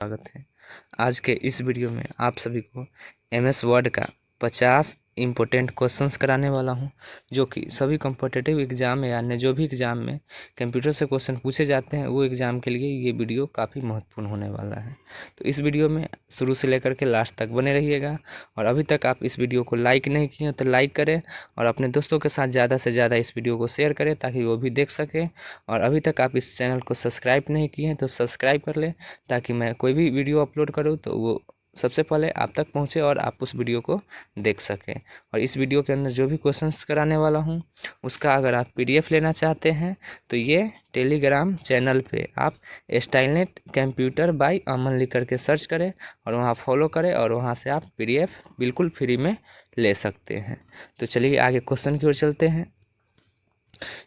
स्वागत है। आज के इस वीडियो में आप सभी को MS वर्ड का 50 इम्पोर्टेंट क्वेश्चंस कराने वाला हूं, जो कि सभी कॉम्पिटिटिव एग्ज़ाम या अन्य जो भी एग्ज़ाम में कंप्यूटर से क्वेश्चन पूछे जाते हैं वो एग्ज़ाम के लिए ये वीडियो काफ़ी महत्वपूर्ण होने वाला है। तो इस वीडियो में शुरू से लेकर के लास्ट तक बने रहिएगा। और अभी तक आप इस वीडियो को लाइक नहीं किए हैं तो लाइक करें और अपने दोस्तों के साथ ज़्यादा से ज़्यादा इस वीडियो को शेयर करें ताकि वो भी देख सकें। और अभी तक आप इस चैनल को सब्सक्राइब नहीं किए हैं तो सब्सक्राइब कर लें ताकि मैं कोई भी वीडियो अपलोड करूं तो वो सबसे पहले आप तक पहुंचे और आप उस वीडियो को देख सकें। और इस वीडियो के अंदर जो भी क्वेश्चंस कराने वाला हूं उसका अगर आप PDF लेना चाहते हैं तो ये टेलीग्राम चैनल पे आप स्टाइलनेट कंप्यूटर बाय अमन लिख करके सर्च करें और वहाँ फॉलो करें और वहाँ से आप PDF बिल्कुल फ्री में ले सकते हैं। तो चलिए आगे क्वेश्चन की ओर चलते हैं।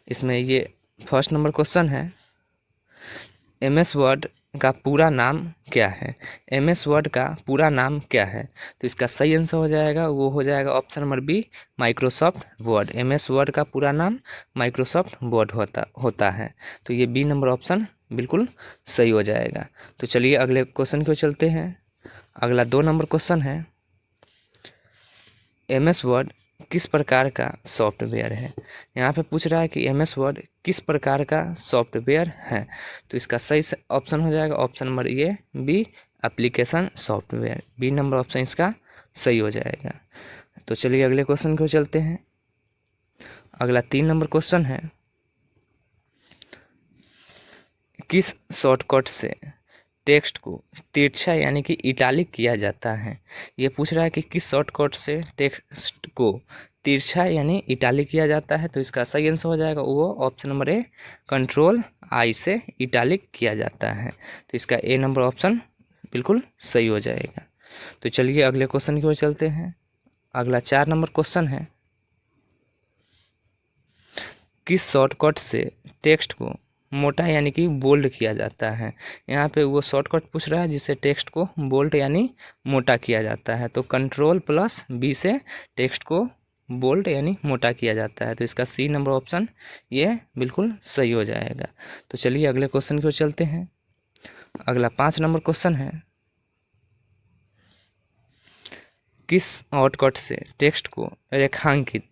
इसमें ये फर्स्ट नंबर क्वेश्चन है, MS वर्ड का पूरा नाम क्या है? MS वर्ड का पूरा नाम क्या है? तो इसका सही आंसर हो जाएगा वो हो जाएगा option number B, Microsoft Word. MS Word का पूरा नाम माइक्रोसॉफ्ट वर्ड होता है। तो ये बी नंबर ऑप्शन बिल्कुल सही हो जाएगा। तो चलिए अगले क्वेश्चन की ओर चलते हैं। अगला 2 नंबर क्वेश्चन है, MS वर्ड किस प्रकार का सॉफ्टवेयर है? यहाँ पे पूछ रहा है कि MS वर्ड किस प्रकार का सॉफ्टवेयर है। तो इसका सही ऑप्शन हो जाएगा option number A B, application software. B number option इसका सही हो जाएगा। तो चलिए अगले क्वेश्चन को चलते हैं। अगला 3 नंबर क्वेश्चन है, किस शॉर्टकट से टेक्स्ट को तिरछा यानी कि इटालिक किया जाता है? ये पूछ रहा है कि किस शॉर्टकट से टेक्स्ट को तिरछा यानी इटालिक किया जाता है। तो इसका सही आंसर हो जाएगा वो ऑप्शन नंबर ए, Ctrl+I से इटालिक किया जाता है। तो इसका ए नंबर ऑप्शन बिल्कुल सही हो जाएगा। तो चलिए अगले क्वेश्चन की ओर चलते हैं। अगला 4 नंबर क्वेश्चन है, किस शॉर्टकट से टेक्स्ट को मोटा यानी कि बोल्ड किया जाता है? यहाँ पे वो शॉर्टकट पूछ रहा है जिससे टेक्स्ट को बोल्ड यानी मोटा किया जाता है। तो Ctrl+B से टेक्स्ट को बोल्ड यानी मोटा किया जाता है। तो इसका सी नंबर ऑप्शन ये बिल्कुल सही हो जाएगा। तो चलिए अगले क्वेश्चन की ओर चलते हैं। अगला 5 नंबर क्वेश्चन है, किस शॉर्टकट से टेक्स्ट को रेखांकित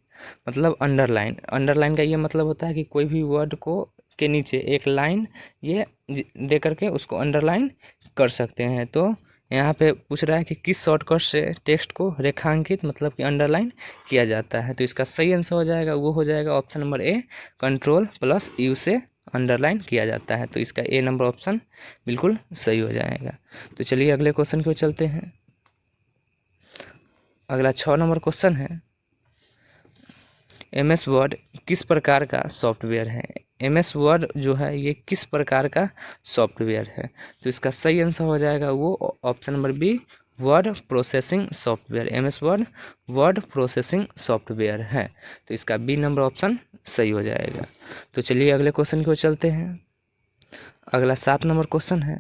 मतलब अंडरलाइन का ये मतलब होता है कि कोई भी वर्ड को के नीचे एक लाइन ये दे करके उसको अंडरलाइन कर सकते हैं। तो यहाँ पे पूछ रहा है कि किस शॉर्टकट से टेक्स्ट को रेखांकित मतलब कि अंडरलाइन किया जाता है। तो इसका सही आंसर हो जाएगा वो हो जाएगा ऑप्शन नंबर ए, Ctrl+U से अंडरलाइन किया जाता है। तो इसका ए नंबर ऑप्शन बिल्कुल सही हो जाएगा। तो चलिए अगले क्वेश्चन की ओर चलते हैं। अगला 6 नंबर क्वेश्चन है, MS वर्ड किस प्रकार का सॉफ्टवेयर है? MS वर्ड जो है ये किस प्रकार का सॉफ्टवेयर है? तो इसका सही आंसर हो जाएगा वो option number B, word processing software. MS Word word processing software है। तो इसका बी नंबर ऑप्शन सही हो जाएगा। तो चलिए अगले क्वेश्चन को चलते हैं। अगला 7 नंबर क्वेश्चन है,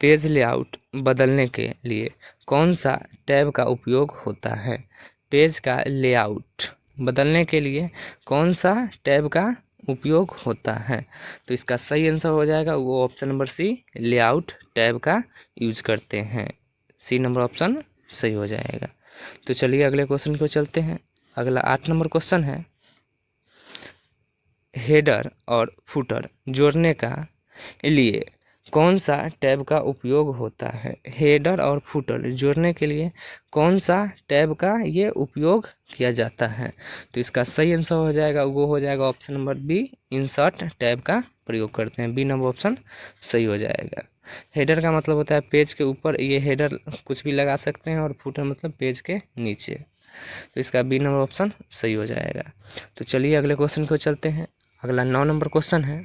पेज लेआउट बदलने के लिए कौन सा टैब का उपयोग होता है? पेज का लेआउट बदलने के लिए कौन सा टैब का उपयोग होता है? तो इसका सही आंसर हो जाएगा वो option number C, layout tab का यूज करते हैं। सी नंबर ऑप्शन सही हो जाएगा। तो चलिए अगले क्वेश्चन को चलते हैं। अगला 8 नंबर क्वेश्चन है, हेडर और फुटर जोड़ने का लिए कौन सा टैब का उपयोग होता है? हेडर और फुटर जोड़ने के लिए कौन सा टैब का ये उपयोग किया जाता है? तो इसका सही आंसर हो जाएगा वो हो जाएगा option number B, insert tab का प्रयोग करते हैं। बी नंबर ऑप्शन सही हो जाएगा। हेडर का मतलब होता है पेज के ऊपर ये हेडर कुछ भी लगा सकते हैं और फुटर मतलब पेज के नीचे। तो इसका बी नंबर ऑप्शन सही हो जाएगा। तो चलिए अगले क्वेश्चन को चलते हैं। अगला 9 नंबर क्वेश्चन है,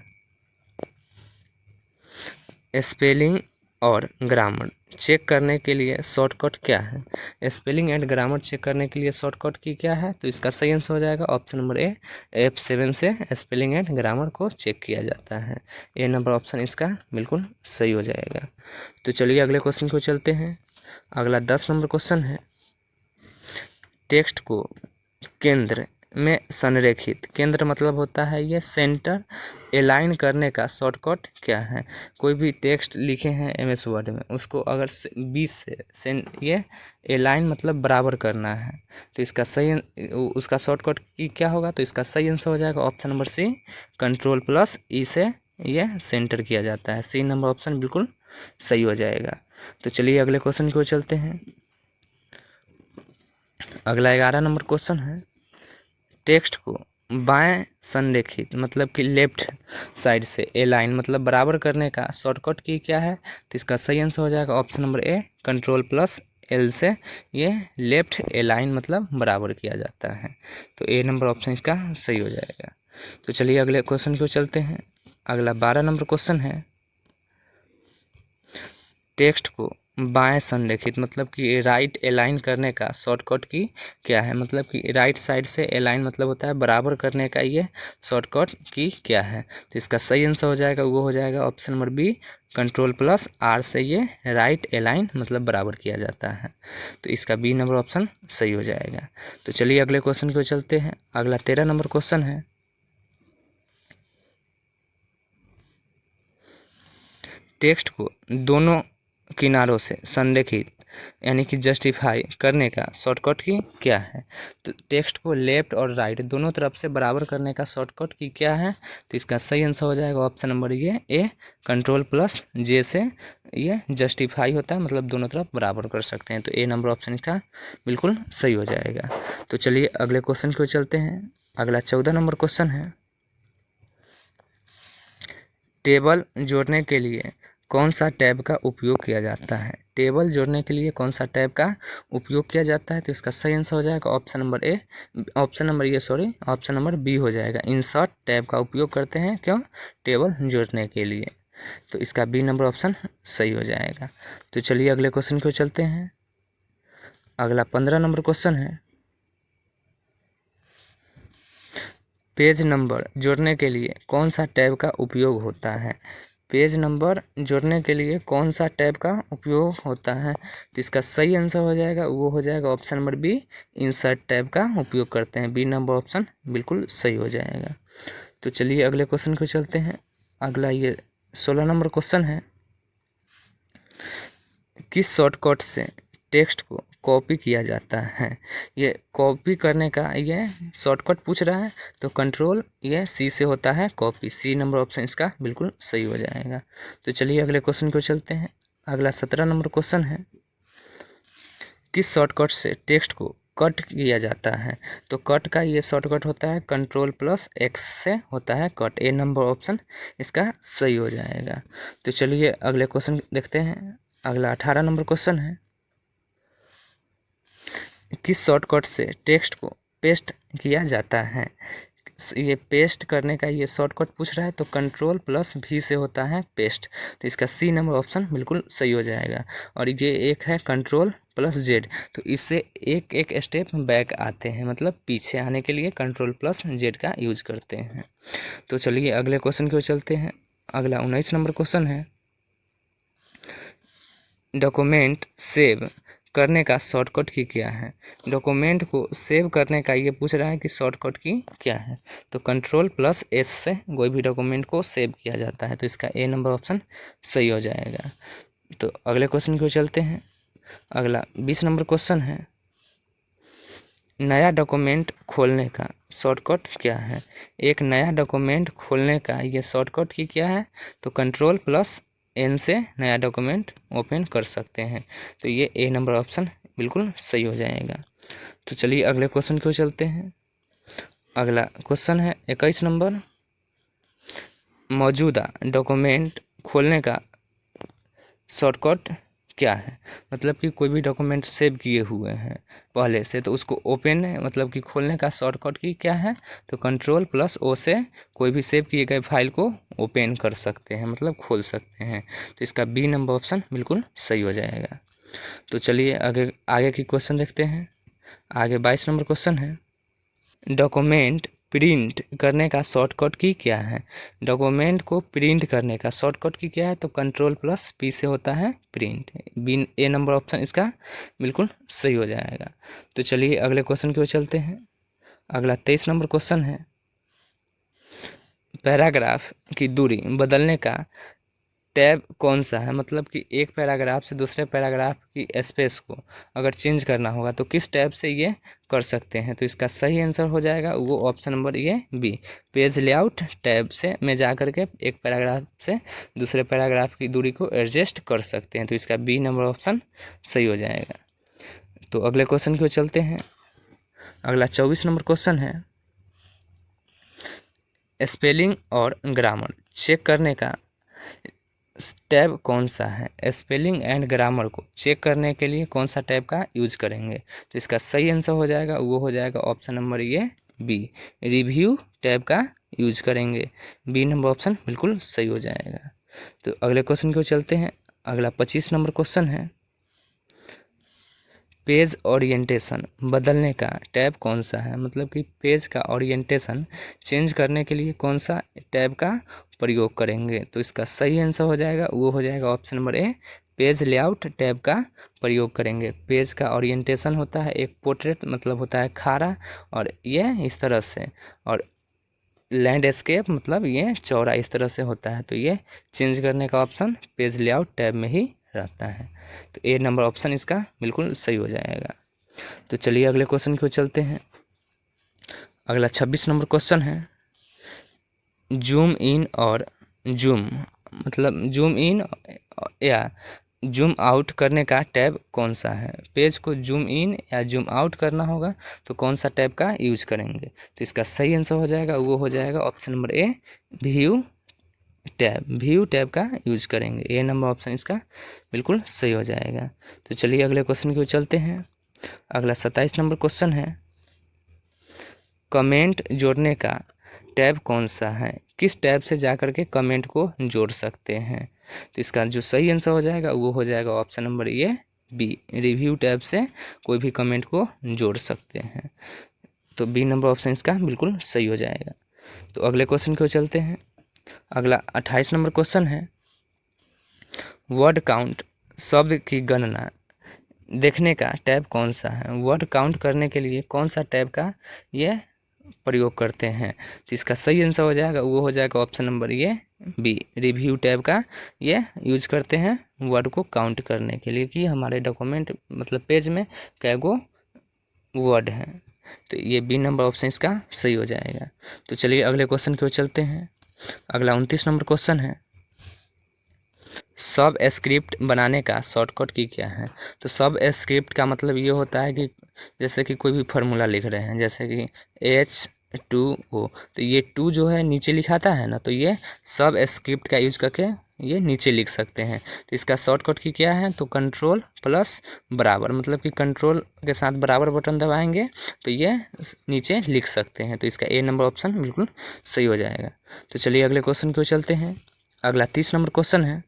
स्पेलिंग और ग्रामर चेक करने के लिए शॉर्टकट क्या है? स्पेलिंग एंड ग्रामर चेक करने के लिए शॉर्टकट की क्या है? तो इसका सही आंसर हो जाएगा ऑप्शन नंबर ए, F7 से स्पेलिंग एंड ग्रामर को चेक किया जाता है। ए नंबर ऑप्शन इसका बिल्कुल सही हो जाएगा। तो चलिए अगले क्वेश्चन को चलते हैं। अगला 10 नंबर क्वेश्चन है, टेक्स्ट को केंद्र में संरेखित, केंद्र मतलब होता है ये सेंटर, एलाइन करने का शॉर्टकट क्या है। कोई भी टेक्स्ट लिखे हैं एमएस वर्ड में, उसको अगर 20 से ये एलाइन मतलब बराबर करना है, तो इसका सही उसका शॉर्टकट की क्या होगा, तो इसका सही आंसर हो जाएगा ऑप्शन नंबर सी, कंट्रोल+E से ये सेंटर किया जाता है। सी नंबर ऑप्शन बिल्कुल सही हो जाएगा। तो चलिए अगले क्वेश्चन की ओर चलते हैं। अगला 11 नंबर क्वेश्चन है, टेक्स्ट को बाएं संरेखित मतलब कि लेफ्ट साइड से एलाइन मतलब बराबर करने का शॉर्टकट की क्या है, तो इसका सही आंसर हो जाएगा ऑप्शन नंबर ए, कंट्रोल+L से ये लेफ्ट एलाइन मतलब बराबर किया जाता है। तो ए नंबर ऑप्शन इसका सही हो जाएगा। तो चलिए अगले क्वेश्चन को चलते हैं। अगला 12 नंबर क्वेश्चन है, टेक्स्ट को बाएं संरेखित मतलब कि राइट एलाइन करने का शॉर्टकट की क्या है, मतलब कि राइट साइड से एलाइन मतलब होता है बराबर करने का, ये शॉर्टकट की क्या है। तो इसका सही आंसर हो जाएगा, वो हो जाएगा ऑप्शन नंबर बी, कंट्रोल+R से ये राइट एलाइन मतलब बराबर किया जाता है। तो इसका बी नंबर ऑप्शन सही हो जाएगा। तो चलिए अगले क्वेश्चन को चलते हैं। अगला 13 नंबर क्वेश्चन है, टेक्स्ट को दोनों किनारों से संरेखित यानी कि जस्टिफाई करने का शॉर्टकट की क्या है। तो टेक्स्ट को लेफ्ट और राइट दोनों तरफ से बराबर करने का शॉर्टकट की क्या है, तो इसका सही आंसर हो जाएगा ऑप्शन नंबर ये ए, कंट्रोल+J से ये जस्टिफाई होता है मतलब दोनों तरफ बराबर कर सकते हैं। तो ए नंबर ऑप्शन का बिल्कुल सही हो जाएगा। तो चलिए अगले क्वेश्चन को चलते हैं। अगला 14 नंबर क्वेश्चन है, टेबल जोड़ने के लिए कौन सा टैब का उपयोग किया जाता है। टेबल जोड़ने के लिए कौन सा टैब का उपयोग किया जाता है, तो इसका सही आंसर हो जाएगा ऑप्शन नंबर बी हो जाएगा, इंसर्ट टैब का उपयोग करते हैं। क्यों, टेबल जोड़ने के लिए। तो इसका बी नंबर ऑप्शन सही हो जाएगा। तो चलिए अगले क्वेश्चन को चलते हैं। अगला 15 नंबर क्वेश्चन है, पेज नंबर जोड़ने के लिए कौन सा टैब का उपयोग होता है। पेज नंबर जोड़ने के लिए कौन सा टैब का उपयोग होता है, तो इसका सही आंसर हो जाएगा, वो हो जाएगा option number B, insert tab का उपयोग करते हैं। बी नंबर ऑप्शन बिल्कुल सही हो जाएगा। तो चलिए अगले क्वेश्चन को चलते हैं। अगला ये 16 नंबर क्वेश्चन है, किस शॉर्टकट से टेक्स्ट को कॉपी किया जाता है। ये कॉपी करने का ये शॉर्टकट पूछ रहा है, तो कंट्रोल ये सी से होता है कॉपी। सी नंबर ऑप्शन इसका बिल्कुल सही हो जाएगा। तो चलिए अगले क्वेश्चन को चलते हैं। अगला 17 नंबर क्वेश्चन है, किस शॉर्टकट से टेक्स्ट को कट किया जाता है। तो कट का ये शॉर्टकट होता है कंट्रोल+X से होता है कट। ए नंबर ऑप्शन इसका सही हो जाएगा। तो चलिए अगले क्वेश्चन देखते हैं। अगला 18 नंबर क्वेश्चन है, किस शॉर्टकट से टेक्स्ट को पेस्ट किया जाता है। ये पेस्ट करने का ये शॉर्टकट पूछ रहा है, तो कंट्रोल+V से होता है पेस्ट। तो इसका सी नंबर ऑप्शन बिल्कुल सही हो जाएगा। और ये एक है कंट्रोल+Z, तो इससे एक एक स्टेप बैक आते हैं, मतलब पीछे आने के लिए कंट्रोल+Z का यूज करते हैं। तो चलिए अगले क्वेश्चन की ओर चलते हैं। अगला 19 नंबर क्वेश्चन है, डॉक्यूमेंट सेव करने का शॉर्टकट की क्या है। डॉक्यूमेंट को सेव करने का ये पूछ रहा है कि शॉर्टकट की क्या है, तो कंट्रोल+S से कोई भी डॉक्यूमेंट को सेव किया जाता है। तो इसका ए नंबर ऑप्शन सही हो जाएगा। तो अगले क्वेश्चन को चलते हैं। अगला 20 नंबर क्वेश्चन है, नया डॉक्यूमेंट खोलने का शॉर्टकट क्या है। एक नया डॉक्यूमेंट खोलने का ये शॉर्टकट की क्या है, तो कंट्रोल+N से नया डॉक्यूमेंट ओपन कर सकते हैं। तो ये ए नंबर ऑप्शन बिल्कुल सही हो जाएगा। तो चलिए अगले क्वेश्चन को चलते हैं। अगला क्वेश्चन है 21 नंबर, मौजूदा डॉक्यूमेंट खोलने का शॉर्टकट क्या है। मतलब कि कोई भी डॉक्यूमेंट सेव किए हुए हैं पहले से, तो उसको ओपन मतलब कि खोलने का शॉर्टकट की क्या है, तो कंट्रोल+O से कोई भी सेव किए गए फाइल को ओपन कर सकते हैं, मतलब खोल सकते हैं। तो इसका बी नंबर ऑप्शन बिल्कुल सही हो जाएगा। तो चलिए आगे आगे की क्वेश्चन देखते हैं। आगे 22 नंबर क्वेश्चन है, डॉक्यूमेंट प्रिंट करने का शॉर्टकट की क्या है। डॉक्यूमेंट को प्रिंट करने का शॉर्टकट की क्या है, तो कंट्रोल+P से होता है प्रिंट। बी ए नंबर ऑप्शन इसका बिल्कुल सही हो जाएगा। तो चलिए अगले क्वेश्चन की ओर चलते हैं। अगला 23 नंबर क्वेश्चन है, पैराग्राफ की दूरी बदलने का टैब कौन सा है। मतलब कि एक पैराग्राफ से दूसरे पैराग्राफ की स्पेस को अगर चेंज करना होगा तो किस टैब से ये कर सकते हैं। तो इसका सही आंसर हो जाएगा वो ऑप्शन नंबर ये बी, पेज लेआउट टैब से में जा करके एक पैराग्राफ से दूसरे पैराग्राफ की दूरी को एडजस्ट कर सकते हैं। तो इसका बी नंबर ऑप्शन सही हो जाएगा। तो अगले क्वेश्चन की ओर चलते हैं। अगला 24 नंबर क्वेश्चन है, स्पेलिंग और ग्रामर चेक करने का टैब कौन सा है। स्पेलिंग एंड ग्रामर को चेक करने के लिए कौन सा टैब का यूज करेंगे। तो इसका सही आंसर हो जाएगा वो हो जाएगा ऑप्शन नंबर ये बी, रिव्यू टैब का यूज करेंगे। बी नंबर ऑप्शन बिल्कुल सही हो जाएगा। तो अगले क्वेश्चन को चलते हैं। अगला 25 नंबर क्वेश्चन है, पेज ओरिएंटेशन बदलने का टैब कौन सा है। मतलब कि पेज का ओरिएंटेशन चेंज करने के लिए कौन सा टैब का प्रयोग करेंगे। तो इसका सही आंसर हो जाएगा वो हो जाएगा ऑप्शन नंबर ए, पेज लेआउट टैब का प्रयोग करेंगे। पेज का ओरिएंटेशन होता है एक पोर्ट्रेट, मतलब होता है खारा, और ये इस तरह से, और लैंडस्केप मतलब ये चौड़ा इस तरह से होता है। तो ये चेंज करने का ऑप्शन पेज लेआउट टैब में ही रहता है। तो ए नंबर ऑप्शन इसका बिल्कुल सही हो जाएगा। तो चलिए अगले क्वेश्चन की ओर चलते हैं। अगला 26 नंबर क्वेश्चन है, जूम इन और जूम, मतलब जूम इन या जूम आउट करने का टैब कौन सा है। पेज को जूम इन या जूम आउट करना होगा तो कौन सा टैब का यूज करेंगे। तो इसका सही आंसर हो जाएगा वो हो जाएगा ऑप्शन नंबर ए, व्यू टैब का यूज करेंगे। ए नंबर ऑप्शन इसका बिल्कुल सही हो जाएगा। तो चलिए अगले क्वेश्चन की ओर चलते हैं। अगला 27 नंबर क्वेश्चन है, कमेंट जोड़ने का टैब कौन सा है। किस टैब से जा कर के कमेंट को जोड़ सकते हैं। तो इसका जो सही आंसर हो जाएगा वो हो जाएगा ऑप्शन नंबर ये बी, रिव्यू टैब से कोई भी कमेंट को जोड़ सकते हैं। तो बी नंबर ऑप्शन इसका बिल्कुल सही हो जाएगा। तो अगले क्वेश्चन की ओर चलते हैं। अगला 28 नंबर क्वेश्चन है, वर्ड काउंट शब्द की गणना देखने का टैब कौन सा है। वर्ड काउंट करने के लिए कौन सा टैब का ये प्रयोग करते हैं। तो इसका सही आंसर हो जाएगा वो हो जाएगा ऑप्शन नंबर ये बी, रिव्यू टैब का ये यूज करते हैं वर्ड को काउंट करने के लिए कि हमारे डॉक्यूमेंट मतलब पेज में कैगो वर्ड हैं। तो ये बी नंबर ऑप्शन इसका सही हो जाएगा। तो चलिए अगले क्वेश्चन की ओर चलते हैं। अगला 29 नंबर क्वेश्चन है, सब स्क्रिप्ट बनाने का शॉर्टकट की क्या है। तो सब स्क्रिप्ट का मतलब ये होता है कि जैसे कि कोई भी फार्मूला लिख रहे हैं, जैसे कि H2O, तो ये 2 जो है नीचे लिखाता है ना, तो ये सब स्क्रिप्ट का यूज करके ये नीचे लिख सकते हैं। तो इसका शॉर्टकट की क्या है, तो कंट्रोल प्लस बराबर, मतलब कि कंट्रोल के साथ बराबर बटन दबाएंगे तो ये नीचे लिख सकते हैं। तो इसका ए नंबर ऑप्शन बिल्कुल सही हो जाएगा। तो चलिए अगले क्वेश्चन की ओर चलते हैं। अगला 30 नंबर क्वेश्चन है,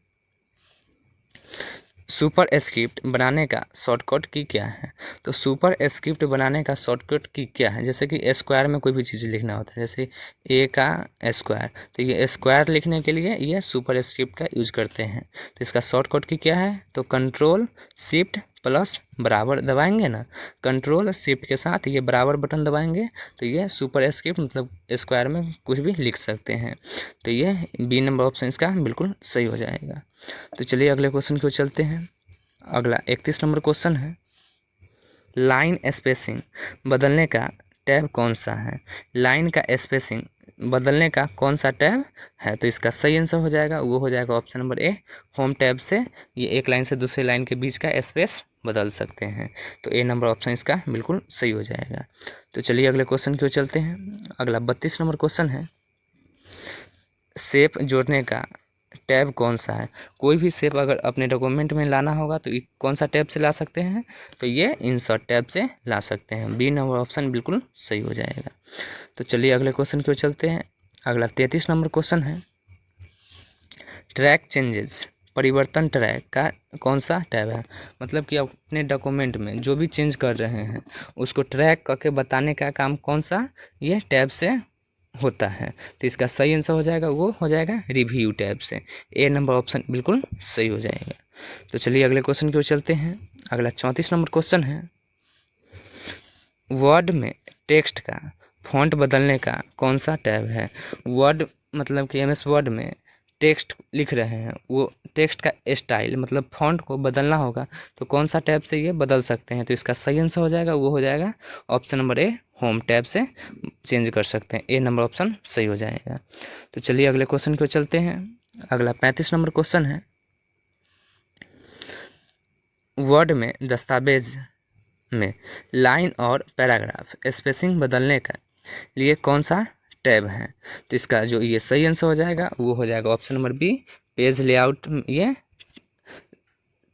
सुपर स्क्रिप्ट बनाने का शॉर्टकट की क्या है। तो सुपर स्क्रिप्ट बनाने का शॉर्टकट की क्या है, जैसे कि स्क्वायर में कोई भी चीज़ लिखना होता है, जैसे ए का स्क्वायर, तो ये स्क्वायर लिखने के लिए ये सुपर स्क्रिप्ट का यूज करते हैं। तो इसका शॉर्टकट की क्या है, तो कंट्रोल शिफ्ट प्लस बराबर दबाएंगे ना, कंट्रोल शिफ्ट के साथ ये बराबर बटन दबाएंगे तो ये सुपर स्क्रिप्ट मतलब स्क्वायर में कुछ भी लिख सकते हैं। तो ये बी नंबर ऑप्शन इसका बिल्कुल सही हो जाएगा। तो चलिए अगले क्वेश्चन की ओर चलते हैं। अगला 31 नंबर क्वेश्चन है, लाइन स्पेसिंग बदलने का टैब कौन सा है। लाइन का स्पेसिंग बदलने का कौन सा टैब है। तो इसका सही आंसर हो जाएगा वो हो जाएगा ऑप्शन नंबर ए, होम टैब से ये एक लाइन से दूसरे लाइन के बीच का स्पेस बदल सकते हैं। तो ए नंबर ऑप्शन इसका बिल्कुल सही हो जाएगा। तो चलिए अगले क्वेश्चन की ओर चलते हैं। अगला 32 नंबर क्वेश्चन है, शेप जोड़ने का टैब कौन सा है। कोई भी शेप अगर अपने डॉक्यूमेंट में लाना होगा तो कौन सा टैब से ला सकते हैं, तो ये इंसर्ट टैब से ला सकते हैं। बी नंबर ऑप्शन बिल्कुल सही हो जाएगा। तो चलिए अगले क्वेश्चन की ओर चलते हैं। अगला 33 नंबर क्वेश्चन है, ट्रैक चेंजेस परिवर्तन ट्रैक का कौन सा टैब है। मतलब कि अपने डॉक्यूमेंट में जो भी चेंज कर रहे हैं उसको ट्रैक करके बताने का काम कौन सा ये टैब से होता है। तो इसका सही आंसर हो जाएगा वो हो जाएगा रिव्यू टैब से। ए नंबर ऑप्शन बिल्कुल सही हो जाएगा। तो चलिए अगले क्वेश्चन की ओर चलते हैं। अगला 34 नंबर क्वेश्चन है, वर्ड में टेक्स्ट का फ़ॉन्ट बदलने का कौन सा टैब है। वर्ड मतलब कि एमएस वर्ड में टेक्स्ट लिख रहे हैं, वो टेक्स्ट का स्टाइल मतलब फ़ॉन्ट को बदलना होगा तो कौन सा टैब से ये बदल सकते हैं। तो इसका सही आंसर हो जाएगा, वो हो जाएगा ऑप्शन नंबर ए, होम टैब से चेंज कर सकते हैं। ए नंबर ऑप्शन सही हो जाएगा। तो चलिए अगले क्वेश्चन को चलते हैं। अगला 35 नंबर क्वेश्चन है, वर्ड में दस्तावेज में लाइन और पैराग्राफ स्पेसिंग बदलने का लिए कौन सा टैब है। तो इसका जो ये सही आंसर हो जाएगा वो हो जाएगा option number B, page layout. ये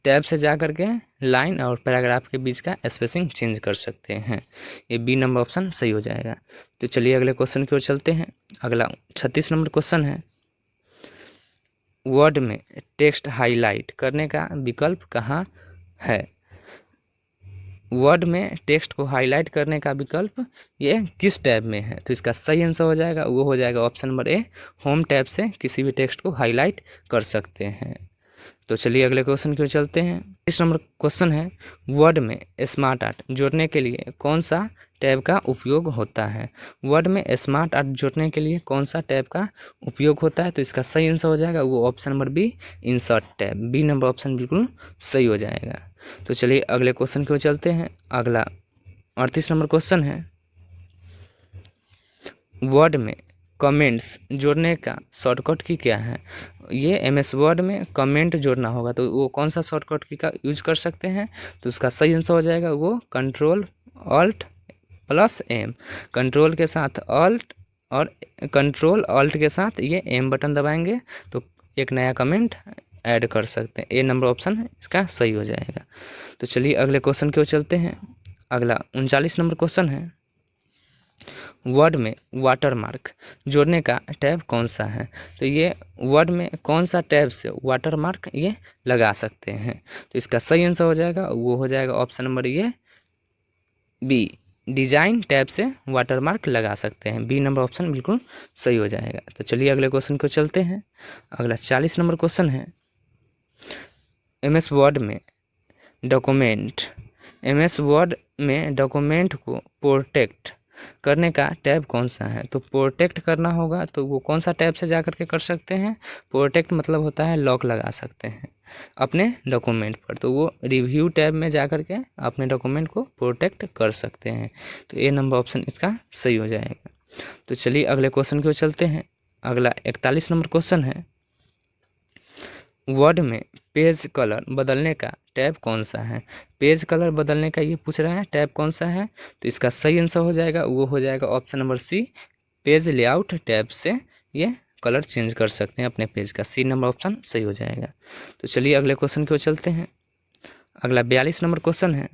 टैब से जा करके लाइन और पैराग्राफ के बीच का स्पेसिंग चेंज कर सकते हैं। ये बी नंबर ऑप्शन सही हो जाएगा। तो चलिए अगले क्वेश्चन की ओर चलते हैं। अगला 36 नंबर क्वेश्चन है, वर्ड में टेक्स्ट हाईलाइट करने का विकल्प कहाँ है। वर्ड में टेक्स्ट को हाईलाइट करने का विकल्प ये किस टैब में है। तो इसका सही आंसर हो जाएगा, वो हो जाएगा ऑप्शन नंबर ए, होम टैब से किसी भी टेक्स्ट को हाईलाइट कर सकते हैं। तो चलिए अगले क्वेश्चन की ओर चलते हैं। 30 नंबर क्वेश्चन है, वर्ड में स्मार्ट आर्ट जोड़ने के लिए कौन सा टैब का उपयोग होता है। वर्ड में स्मार्ट आर्ट जोड़ने के लिए कौन सा टैब का उपयोग होता है। तो इसका सही आंसर हो जाएगा, वो option number B, insert tab. B number option बिल्कुल सही हो जाएगा। तो चलिए अगले क्वेश्चन की ओर चलते हैं। अगला 38 नंबर क्वेश्चन है, वर्ड में कमेंट्स जोड़ने का शॉर्टकट की क्या है। ये एमएस वर्ड में कमेंट जोड़ना होगा तो वो कौन सा शॉर्टकट की का यूज कर सकते हैं। तो उसका सही आंसर हो जाएगा वो control alt plus M. Control के साथ ऑल्ट और कंट्रोल ऑल्ट के साथ ये एम बटन दबाएंगे तो एक नया कमेंट ऐड कर सकते हैं। ए नंबर ऑप्शन इसका सही हो जाएगा। तो चलिए अगले क्वेश्चन की ओर चलते हैं। अगला 39 नंबर क्वेश्चन है, वर्ड में वाटरमार्क जोड़ने का टैब कौन सा है। तो ये वर्ड में कौन सा टैब से वाटरमार्क ये लगा सकते हैं। तो इसका सही आंसर हो जाएगा, वो हो जाएगा ऑप्शन नंबर ये बी, डिजाइन टैब से वाटरमार्क लगा सकते हैं। बी नंबर ऑप्शन बिल्कुल सही हो जाएगा। तो चलिए अगले क्वेश्चन को चलते हैं। अगला 40 नंबर क्वेश्चन है, एमएस वर्ड में डॉक्यूमेंट, एमएस वर्ड में डॉक्यूमेंट को प्रोटेक्ट करने का टैब कौन सा है। तो प्रोटेक्ट करना होगा तो वो कौन सा टैब से जा करके कर सकते हैं। प्रोटेक्ट मतलब होता है लॉक लगा सकते हैं अपने डॉक्यूमेंट पर, तो वो रिव्यू टैब में जा करके अपने डॉक्यूमेंट को प्रोटेक्ट कर सकते हैं। तो ए नंबर ऑप्शन इसका सही हो जाएगा। तो चलिए अगले क्वेश्चन की ओर चलते हैं। अगला 41 नंबर क्वेश्चन है, वर्ड में पेज कलर बदलने का टैब कौन सा है। पेज कलर बदलने का ये पूछ रहा है टैब कौन सा है। तो इसका सही आंसर हो जाएगा, वो हो जाएगा option number C, page layout tab से ये कलर चेंज कर सकते हैं अपने पेज का। सी नंबर ऑप्शन सही हो जाएगा। तो चलिए अगले क्वेश्चन की ओर चलते हैं। अगला 42 नंबर क्वेश्चन है,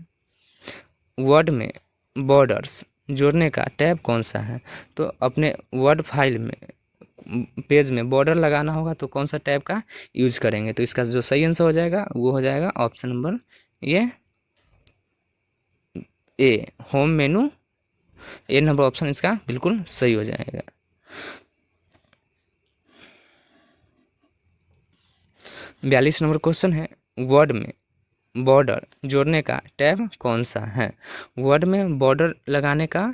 वर्ड में बॉर्डर्स जोड़ने का टैब कौन सा है। तो अपने वर्ड फाइल में पेज में बॉर्डर लगाना होगा तो कौन सा टैब का यूज करेंगे। तो इसका जो सही आंसर हो जाएगा वो हो जाएगा ऑप्शन नंबर ये ए, होम मेनू। ए नंबर ऑप्शन इसका बिल्कुल सही हो जाएगा। 42 नंबर क्वेश्चन है, वर्ड में बॉर्डर जोड़ने का टैब कौन सा है। वर्ड में बॉर्डर लगाने का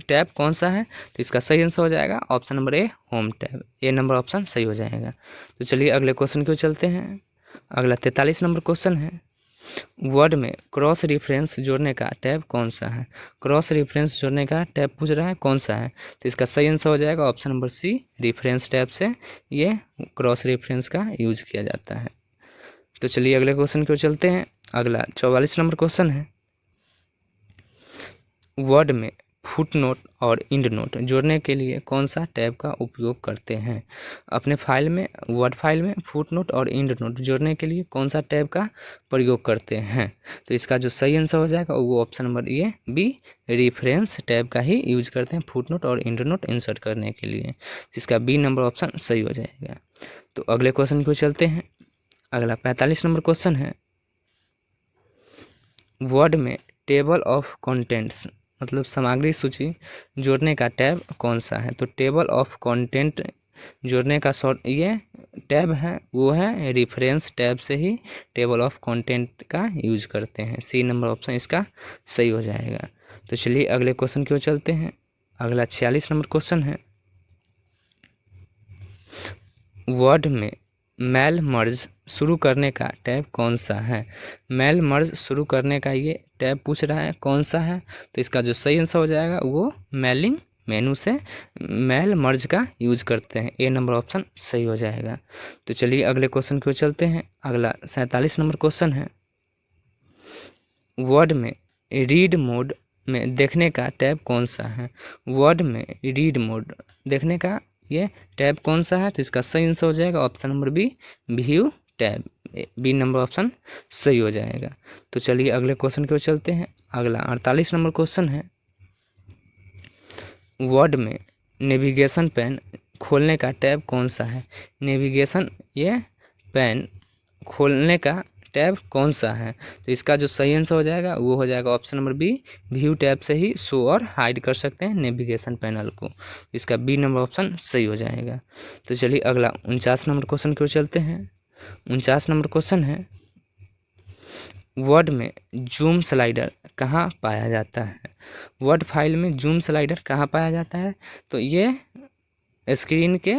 टैब कौन सा है। तो इसका सही आंसर हो जाएगा ऑप्शन नंबर ए, होम टैब। ए नंबर ऑप्शन सही हो जाएगा। तो चलिए अगले क्वेश्चन की ओर चलते हैं। अगला 43 नंबर क्वेश्चन है, वर्ड में क्रॉस रेफरेंस जोड़ने का टैब कौन सा है। क्रॉस रेफरेंस जोड़ने का टैब पूछ रहा है कौन सा है। तो इसका सही आंसर हो जाएगा option number C, reference tab से ये क्रॉस रेफरेंस का यूज किया जाता है। तो चलिए अगले क्वेश्चन की ओर चलते हैं। अगला 44 नंबर क्वेश्चन है, वर्ड में फुट नोट और इंड नोट जोड़ने के लिए कौन सा टैब का उपयोग करते हैं। अपने फाइल में वर्ड फाइल में फुट नोट और इंड नोट जोड़ने के लिए कौन सा टैब का प्रयोग करते हैं। तो इसका जो सही आंसर हो जाएगा वो ऑप्शन नंबर ये बी, रेफरेंस टैब का ही यूज करते हैं फुट नोट और इंड नोट इंसर्ट करने के लिए। इसका बी नंबर ऑप्शन सही हो जाएगा। तो अगले क्वेश्चन को चलते हैं। अगला 45 नंबर क्वेश्चन है, वर्ड में टेबल ऑफ कंटेंट्स मतलब सामग्री सूची जोड़ने का टैब कौन सा है। तो टेबल ऑफ कंटेंट जोड़ने का शॉर्ट ये टैब है वो है रेफरेंस टैब से ही टेबल ऑफ कंटेंट का यूज करते हैं। सी नंबर ऑप्शन इसका सही हो जाएगा। तो चलिए अगले क्वेश्चन की ओर चलते हैं। अगला 46 नंबर क्वेश्चन है, वर्ड में मेल मर्ज शुरू करने का टैब कौन सा है। मेल मर्ज शुरू करने का ये टैब पूछ रहा है, कौन सा है। तो इसका जो सही आंसर हो जाएगा वो मेलिंग मेनू से मेल मर्ज का यूज करते हैं। ए नंबर ऑप्शन सही हो जाएगा। तो चलिए अगले क्वेश्चन की ओर चलते हैं। अगला 47 नंबर क्वेश्चन है, वर्ड में रीड मोड में देखने का टैब कौन सा है। वर्ड में रीड मोड देखने का ये टैब कौन सा है। तो इसका सही आंसर हो जाएगा option number B, view tab. B number option सही हो जाएगा। तो चलिए अगले क्वेश्चन की ओर चलते हैं। अगला 48 नंबर क्वेश्चन है, वर्ड में नेविगेशन पैन खोलने का टैब कौन सा है। नेविगेशन ये पैन खोलने का टैब कौन सा है। तो इसका जो सही आंसर हो जाएगा वो हो जाएगा option number B, view tab से ही शो और हाइड कर सकते हैं नेविगेशन पैनल को। इसका बी नंबर ऑप्शन सही हो जाएगा। तो चलिए अगला 49 नंबर क्वेश्चन की ओर चलते हैं। 49 नंबर क्वेश्चन है, वर्ड में जूम स्लाइडर कहाँ पाया जाता है। वर्ड फाइल में जूम स्लाइडर कहाँ पाया जाता है। तो ये स्क्रीन के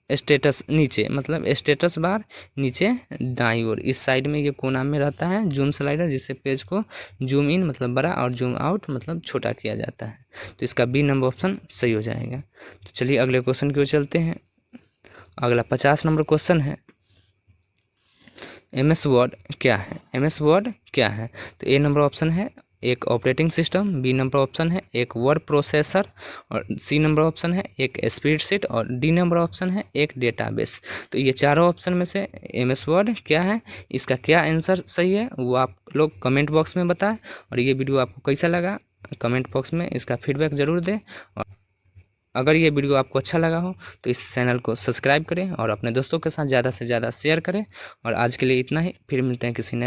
स्टेटस नीचे, मतलब स्टेटस बार नीचे दाईं ओर इस साइड में ये कोना में रहता है जूम स्लाइडर, जिससे पेज को जूम इन मतलब बड़ा और जूम आउट मतलब छोटा किया जाता है। तो इसका बी नंबर ऑप्शन सही हो जाएगा। तो चलिए अगले क्वेश्चन की ओर चलते हैं। अगला 50 नंबर क्वेश्चन है, एमएस वर्ड क्या है। एमएस वर्ड क्या है। तो ए नंबर ऑप्शन है एक operating system, B number option है एक वर्ड प्रोसेसर, और सी नंबर ऑप्शन है एक स्प्रेडशीट, और डी नंबर ऑप्शन है एक डेटाबेस। तो ये चारों ऑप्शन में से एमएस वर्ड क्या है, इसका क्या आंसर सही है वो आप लोग कमेंट बॉक्स में बताएं। और ये वीडियो आपको कैसा लगा कमेंट बॉक्स में इसका फीडबैक ज़रूर दें। और अगर ये वीडियो आपको अच्छा लगा हो तो इस चैनल को सब्सक्राइब करें और अपने दोस्तों के साथ ज़्यादा से ज़्यादा शेयर करें। और आज के लिए इतना ही, फिर मिलते हैं किसी नए